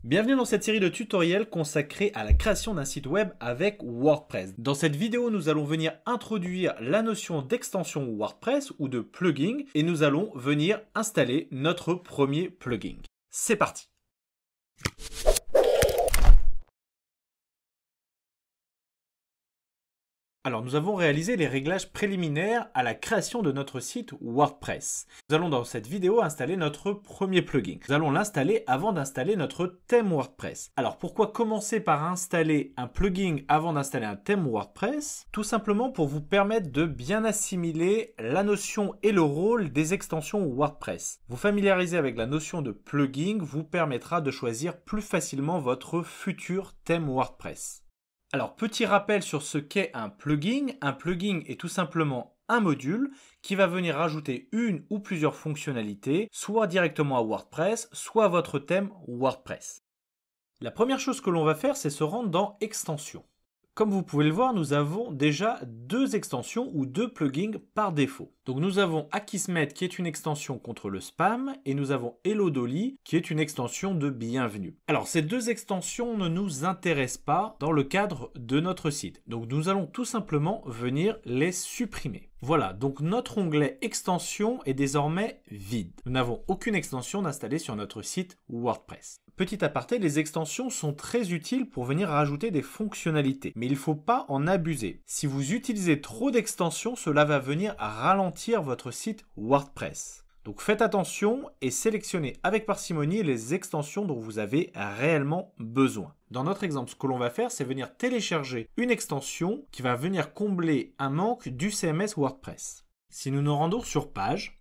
Bienvenue dans cette série de tutoriels consacrée à la création d'un site web avec WordPress. Dans cette vidéo, nous allons venir introduire la notion d'extension WordPress ou de plugin et nous allons venir installer notre premier plugin. C'est parti! Alors nous avons réalisé les réglages préliminaires à la création de notre site WordPress. Nous allons dans cette vidéo installer notre premier plugin. Nous allons l'installer avant d'installer notre thème WordPress. Alors pourquoi commencer par installer un plugin avant d'installer un thème WordPress? Tout simplement pour vous permettre de bien assimiler la notion et le rôle des extensions WordPress. Vous familiariser avec la notion de plugin vous permettra de choisir plus facilement votre futur thème WordPress. Alors, petit rappel sur ce qu'est un plugin. Un plugin est tout simplement un module qui va venir rajouter une ou plusieurs fonctionnalités, soit directement à WordPress, soit à votre thème WordPress. La première chose que l'on va faire, c'est se rendre dans Extensions. Comme vous pouvez le voir, nous avons déjà deux extensions ou deux plugins par défaut. Donc nous avons Akismet qui est une extension contre le spam et nous avons Hello Dolly qui est une extension de bienvenue. Alors ces deux extensions ne nous intéressent pas dans le cadre de notre site. Donc nous allons tout simplement venir les supprimer. Voilà, donc notre onglet extension est désormais vide. Nous n'avons aucune extension d'installer sur notre site WordPress. Petit aparté, les extensions sont très utiles pour venir rajouter des fonctionnalités, mais il ne faut pas en abuser. Si vous utilisez trop d'extensions, cela va venir ralentir votre site WordPress. Donc faites attention et sélectionnez avec parcimonie les extensions dont vous avez réellement besoin. Dans notre exemple, ce que l'on va faire, c'est venir télécharger une extension qui va venir combler un manque du CMS WordPress. Si nous nous rendons sur page,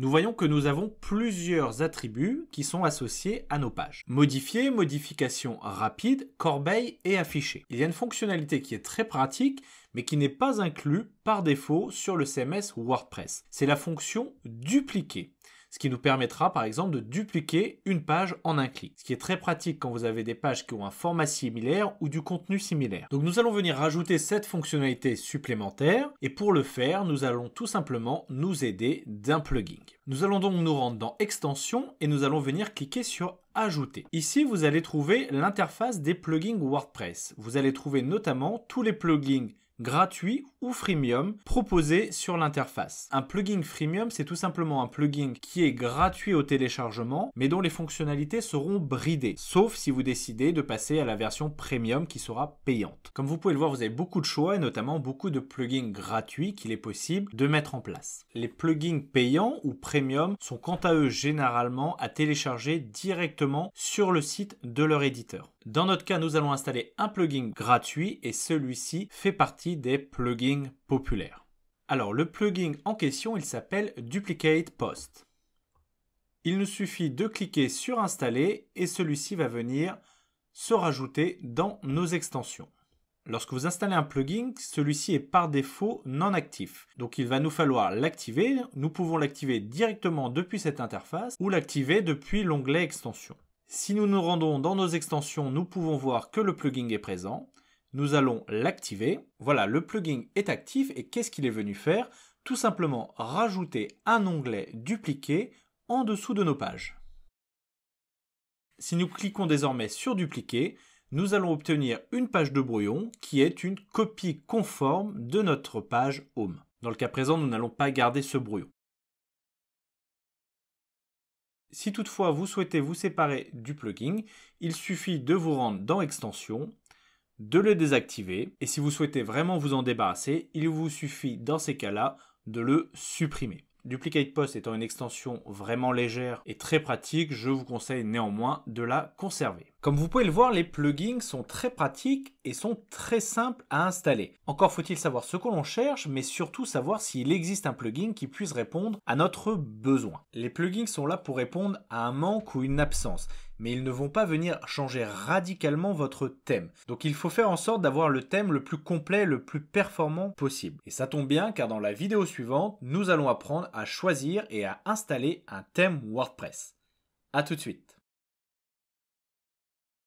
nous voyons que nous avons plusieurs attributs qui sont associés à nos pages. Modifier, modification rapide, corbeille et afficher. Il y a une fonctionnalité qui est très pratique, mais qui n'est pas inclue par défaut sur le CMS WordPress. C'est la fonction dupliquer. Ce qui nous permettra par exemple de dupliquer une page en un clic. Ce qui est très pratique quand vous avez des pages qui ont un format similaire ou du contenu similaire. Donc nous allons venir rajouter cette fonctionnalité supplémentaire et pour le faire, nous allons tout simplement nous aider d'un plugin. Nous allons donc nous rendre dans Extensions et nous allons venir cliquer sur Ajouter. Ici, vous allez trouver l'interface des plugins WordPress. Vous allez trouver notamment tous les plugins gratuit ou freemium proposé sur l'interface. Un plugin freemium, c'est tout simplement un plugin qui est gratuit au téléchargement, mais dont les fonctionnalités seront bridées, sauf si vous décidez de passer à la version premium qui sera payante. Comme vous pouvez le voir, vous avez beaucoup de choix et notamment beaucoup de plugins gratuits qu'il est possible de mettre en place. Les plugins payants ou premium sont quant à eux généralement à télécharger directement sur le site de leur éditeur. Dans notre cas, nous allons installer un plugin gratuit et celui-ci fait partie des plugins populaires. Alors, le plugin en question, il s'appelle Duplicate Post. Il nous suffit de cliquer sur Installer et celui-ci va venir se rajouter dans nos extensions. Lorsque vous installez un plugin, celui-ci est par défaut non actif. Donc il va nous falloir l'activer. Nous pouvons l'activer directement depuis cette interface ou l'activer depuis l'onglet Extensions. Si nous nous rendons dans nos extensions, nous pouvons voir que le plugin est présent. Nous allons l'activer. Voilà, le plugin est actif et qu'est-ce qu'il est venu faire? Tout simplement rajouter un onglet dupliquer en dessous de nos pages. Si nous cliquons désormais sur dupliquer, nous allons obtenir une page de brouillon qui est une copie conforme de notre page Home. Dans le cas présent, nous n'allons pas garder ce brouillon. Si toutefois vous souhaitez vous séparer du plugin, il suffit de vous rendre dans Extensions, de le désactiver et si vous souhaitez vraiment vous en débarrasser, il vous suffit dans ces cas-là de le supprimer. Duplicate Post étant une extension vraiment légère et très pratique, je vous conseille néanmoins de la conserver. Comme vous pouvez le voir, les plugins sont très pratiques et sont très simples à installer. Encore faut-il savoir ce que l'on cherche, mais surtout savoir s'il existe un plugin qui puisse répondre à notre besoin. Les plugins sont là pour répondre à un manque ou une absence, mais ils ne vont pas venir changer radicalement votre thème. Donc il faut faire en sorte d'avoir le thème le plus complet, le plus performant possible. Et ça tombe bien car dans la vidéo suivante, nous allons apprendre à choisir et à installer un thème WordPress. À tout de suite.